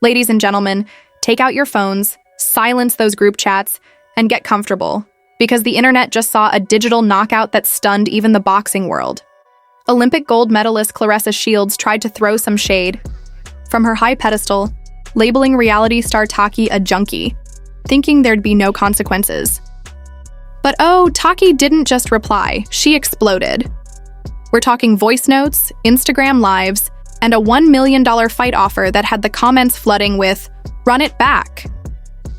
Ladies and gentlemen, take out your phones, silence those group chats, and get comfortable, because the internet just saw a digital knockout that stunned even the boxing world. Olympic gold medalist Claressa Shields tried to throw some shade from her high pedestal, labeling reality star Taki a junkie, thinking there'd be no consequences. But oh, Taki didn't just reply, she exploded. We're talking voice notes, Instagram lives, and a $1 million fight offer that had the comments flooding with, "Run it back."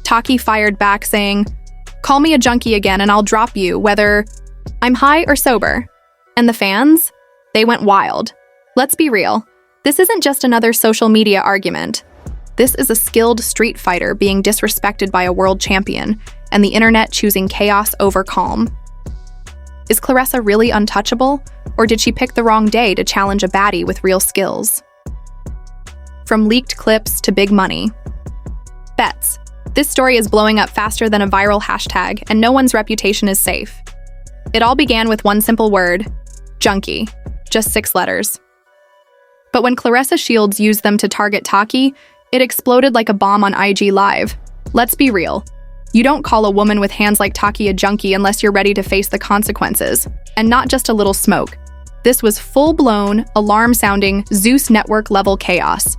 Taki fired back saying, "Call me a junkie again and I'll drop you, whether I'm high or sober." And the fans? They went wild. Let's be real. This isn't just another social media argument. This is a skilled street fighter being disrespected by a world champion, and the internet choosing chaos over calm. Is Claressa really untouchable, or did she pick the wrong day to challenge a baddie with real skills? From leaked clips to big money. Bets. This story is blowing up faster than a viral hashtag, and no one's reputation is safe. It all began with one simple word: junkie. Just 6 letters. But when Claressa Shields used them to target Taki, it exploded like a bomb on IG Live. Let's be real. You don't call a woman with hands like Taki a junkie unless you're ready to face the consequences. And not just a little smoke. This was full-blown, alarm-sounding, Zeus Network-level chaos.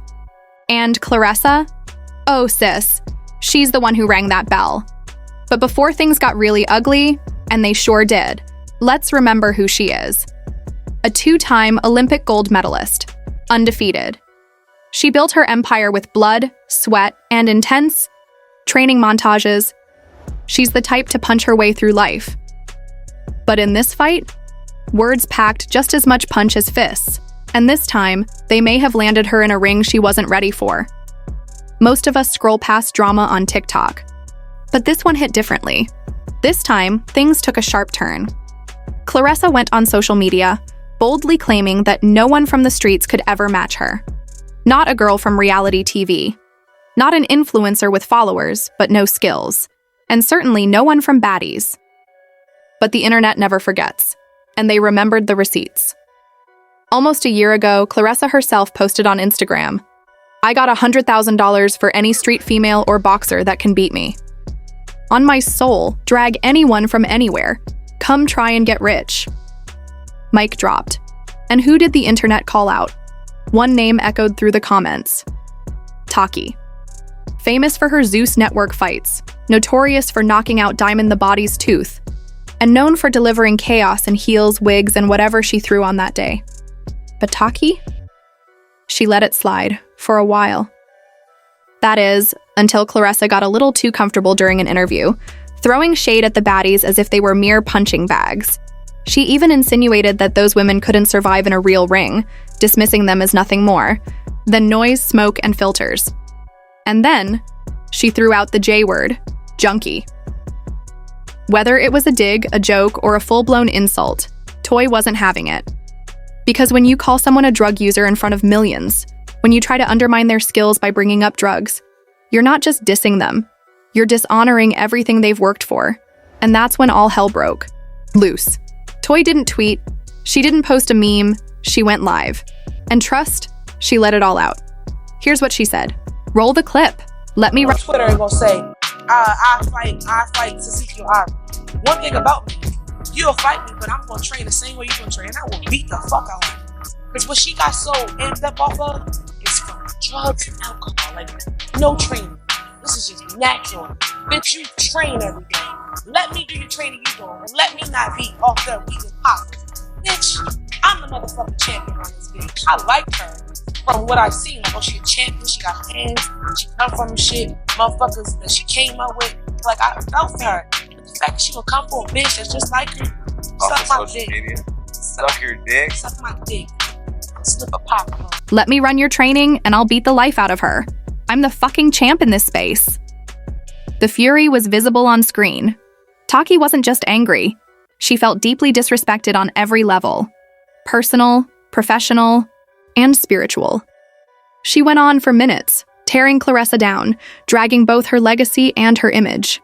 And Claressa? Oh, sis. She's the one who rang that bell. But before things got really ugly, and they sure did, let's remember who she is. A 2-time Olympic gold medalist. Undefeated. She built her empire with blood, sweat, and intense training montages. She's the type to punch her way through life. But in this fight, words packed just as much punch as fists, and this time, they may have landed her in a ring she wasn't ready for. Most of us scroll past drama on TikTok, but this one hit differently. This time, things took a sharp turn. Claressa went on social media, boldly claiming that no one from the streets could ever match her. Not a girl from reality TV. Not an influencer with followers, but no skills. And certainly no one from baddies. But the internet never forgets, and they remembered the receipts. Almost a year ago, Claressa herself posted on Instagram, "I got $100,000 for any street female or boxer that can beat me. On my soul, drag anyone from anywhere. Come try and get rich." Mic dropped. And who did the internet call out? One name echoed through the comments. Taki. Famous for her Zeus Network fights, notorious for knocking out Diamond the Body's tooth, and known for delivering chaos in heels, wigs, and whatever she threw on that day. But Taki? She let it slide, for a while. That is, until Claressa got a little too comfortable during an interview, throwing shade at the baddies as if they were mere punching bags. She even insinuated that those women couldn't survive in a real ring, dismissing them as nothing more than noise, smoke, and filters. And then, she threw out the J word, junkie. Whether it was a dig, a joke, or a full-blown insult, Toy wasn't having it. Because when you call someone a drug user in front of millions, when you try to undermine their skills by bringing up drugs, you're not just dissing them, you're dishonoring everything they've worked for. And that's when all hell broke loose. Toy didn't tweet, she didn't post a meme, she went live. And trust, she let it all out. Here's what she said. Roll the clip. Let me... Twitter ain't gonna say, I fight Tesehki IG. One thing about me, you'll fight me, but I'm gonna train the same way you're gonna train, and I will beat the fuck out of you. Because what she got so amped up off of is from drugs and alcohol. Like, no training. This is just natural. Bitch, you train every day. Let me do your training you doing, and let me not be off there eating poppers. Bitch, I'm the motherfucking champion on this bitch. I like her from what I've seen. Like, oh, she a champion, she got hands, she come from shit, motherfuckers that she came up with. Like, I felt for her. But the fact that she gonna come for a bitch that's just like her, suck my dick. Suck your dick. Suck my dick. Slip a pop. Let me run your training, and I'll beat the life out of her. I'm the fucking champ in this space. The fury was visible on screen. Taki wasn't just angry. She felt deeply disrespected on every level. Personal, professional, and spiritual. She went on for minutes, tearing Claressa down, dragging both her legacy and her image.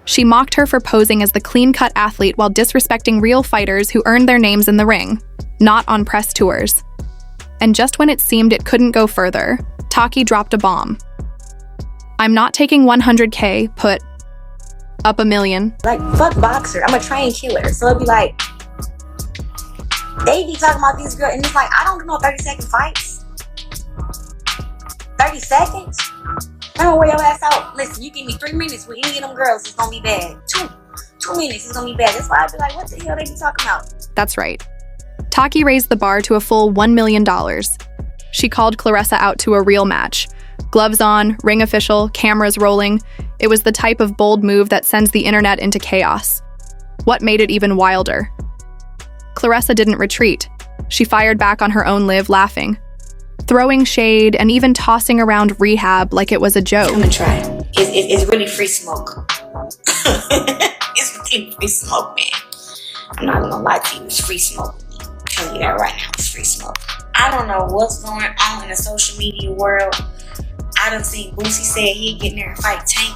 She mocked her for posing as the clean-cut athlete while disrespecting real fighters who earned their names in the ring, not on press tours. And just when it seemed it couldn't go further, Taki dropped a bomb. I'm not taking 100K, put up $1 million. Like, fuck boxer. I'm a trained killer. So it'd be like, they be talking about these girls, and it's like, I don't do no 30-second fights. 30 seconds? I'm gonna wear your ass out. Listen, you give me 3 minutes with any of them girls, it's gonna be bad. Two minutes, it's gonna be bad. That's why I'd be like, what the hell they be talking about? That's right. Taki raised the bar to a full $1 million. She called Claressa out to a real match. Gloves on, ring official, cameras rolling. It was the type of bold move that sends the internet into chaos. What made it even wilder? Claressa didn't retreat. She fired back on her own live, laughing, throwing shade and even tossing around rehab like it was a joke. I'm gonna try. It's really free smoke. It's really free smoke, man. I'm not gonna lie to you, it's free smoke. I'm telling you that right now, it's free smoke. I don't know what's going on in the social media world. I done seen Boosie say he'd get in there and fight Tank.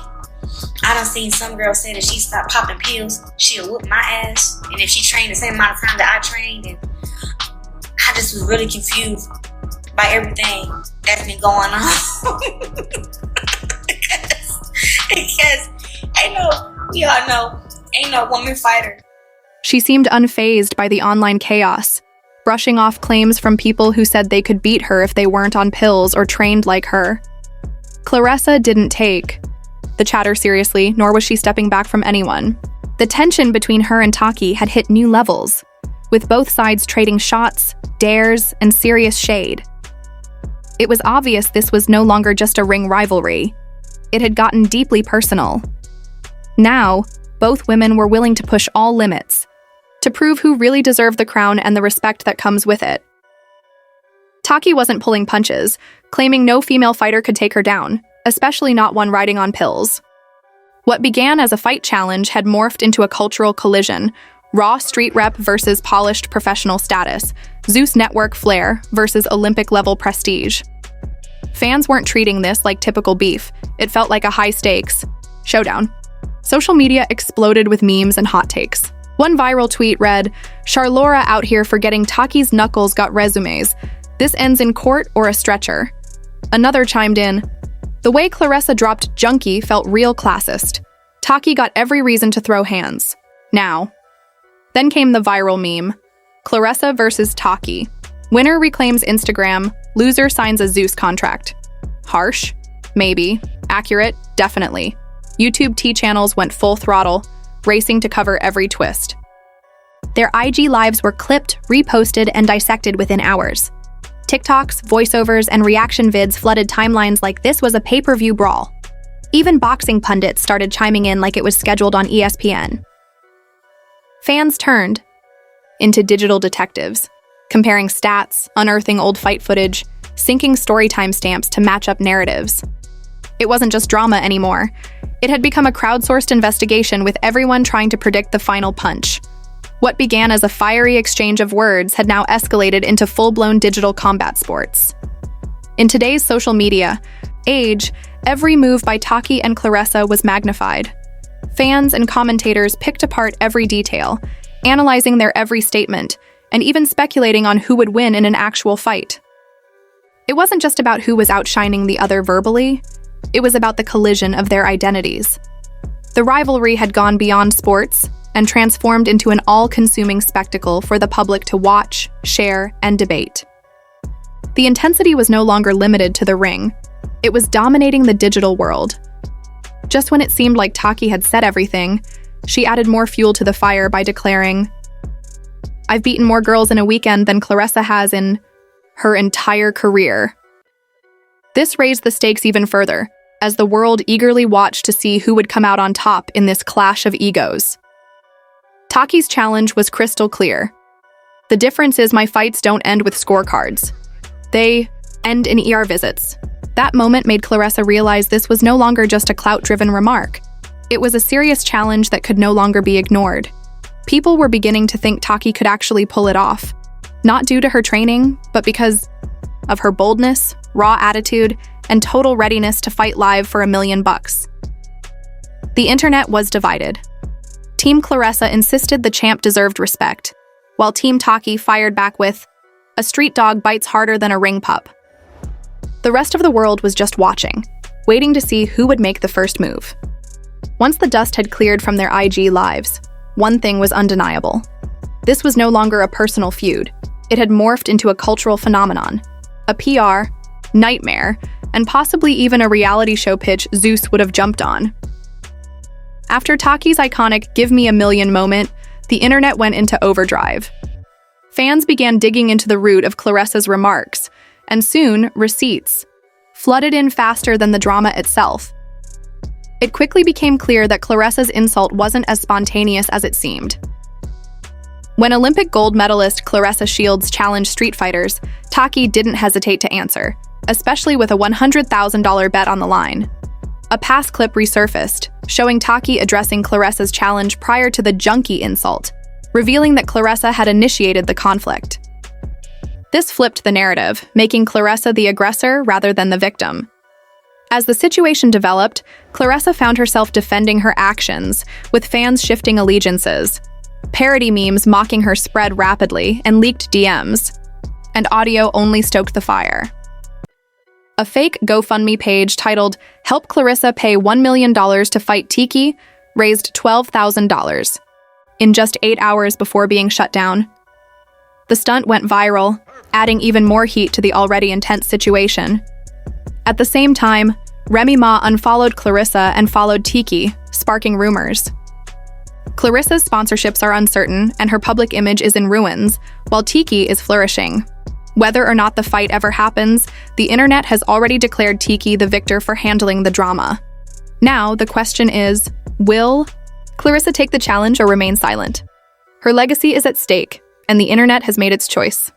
I done seen some girl say that she stopped popping pills, she'll whoop my ass. And if she trained the same amount of time that I trained, and I just was really confused by everything that's been going on. because we all know, ain't no woman fighter. She seemed unfazed by the online chaos, brushing off claims from people who said they could beat her if they weren't on pills or trained like her. Claressa didn't take the chatter seriously, nor was she stepping back from anyone. The tension between her and Taki had hit new levels, with both sides trading shots, dares, and serious shade. It was obvious this was no longer just a ring rivalry. It had gotten deeply personal. Now, both women were willing to push all limits, to prove who really deserved the crown and the respect that comes with it. Taki wasn't pulling punches, claiming no female fighter could take her down, especially not one riding on pills. What began as a fight challenge had morphed into a cultural collision, raw street rep versus polished professional status, Zeus Network flair versus Olympic-level prestige. Fans weren't treating this like typical beef. It felt like a high-stakes showdown. Social media exploded with memes and hot takes. One viral tweet read, "Charlora out here forgetting Taki's knuckles got resumes. This ends in court or a stretcher." Another chimed in, "The way Claressa dropped Junkie felt real classist. Taki got every reason to throw hands. Now." Then came the viral meme, Claressa versus Taki. Winner reclaims Instagram, loser signs a Zeus contract. Harsh? Maybe. Accurate? Definitely. YouTube T channels went full throttle, racing to cover every twist. Their IG lives were clipped, reposted, and dissected within hours. TikToks, voiceovers, and reaction vids flooded timelines like this was a pay-per-view brawl. Even boxing pundits started chiming in like it was scheduled on ESPN. Fans turned into digital detectives, comparing stats, unearthing old fight footage, syncing story timestamps to match up narratives. It wasn't just drama anymore. It had become a crowdsourced investigation with everyone trying to predict the final punch. What began as a fiery exchange of words had now escalated into full-blown digital combat sports. In today's social media age, every move by Taki and Claressa was magnified. Fans and commentators picked apart every detail, analyzing their every statement, and even speculating on who would win in an actual fight. It wasn't just about who was outshining the other verbally, it was about the collision of their identities. The rivalry had gone beyond sports and transformed into an all-consuming spectacle for the public to watch, share, and debate. The intensity was no longer limited to the ring. It was dominating the digital world. Just when it seemed like Taki had said everything, she added more fuel to the fire by declaring, "I've beaten more girls in a weekend than Claressa has in her entire career." This raised the stakes even further, as the world eagerly watched to see who would come out on top in this clash of egos. Taki's challenge was crystal clear. "The difference is my fights don't end with scorecards. They end in ER visits." That moment made Claressa realize this was no longer just a clout-driven remark. It was a serious challenge that could no longer be ignored. People were beginning to think Taki could actually pull it off, not due to her training, but because of her boldness, raw attitude, and total readiness to fight live for $1 million. The internet was divided. Team Claressa insisted the champ deserved respect, while Team Taki fired back with, "A street dog bites harder than a ring pup." The rest of the world was just watching, waiting to see who would make the first move. Once the dust had cleared from their IG lives, one thing was undeniable. This was no longer a personal feud. It had morphed into a cultural phenomenon, a PR nightmare, and possibly even a reality show pitch Zeus would have jumped on. After Taki's iconic "Give Me a Million" moment, the internet went into overdrive. Fans began digging into the root of Claressa's remarks, and soon, receipts flooded in faster than the drama itself. It quickly became clear that Claressa's insult wasn't as spontaneous as it seemed. When Olympic gold medalist Claressa Shields challenged street fighters, Taki didn't hesitate to answer, especially with a $100,000 bet on the line. A past clip resurfaced, showing Taki addressing Claressa's challenge prior to the junkie insult, revealing that Claressa had initiated the conflict. This flipped the narrative, making Claressa the aggressor rather than the victim. As the situation developed, Claressa found herself defending her actions, with fans shifting allegiances. Parody memes mocking her spread rapidly, and leaked DMs, and audio only stoked the fire. A fake GoFundMe page titled "Help Claressa Pay $1 Million to Fight Taki" raised $12,000 in just 8 hours before being shut down. The stunt went viral, adding even more heat to the already intense situation. At the same time, Remy Ma unfollowed Claressa and followed Taki, sparking rumors. Claressa's sponsorships are uncertain, and her public image is in ruins, while Taki is flourishing. Whether or not the fight ever happens, the internet has already declared Taki the victor for handling the drama. Now, the question is, will Claressa take the challenge or remain silent? Her legacy is at stake, and the internet has made its choice.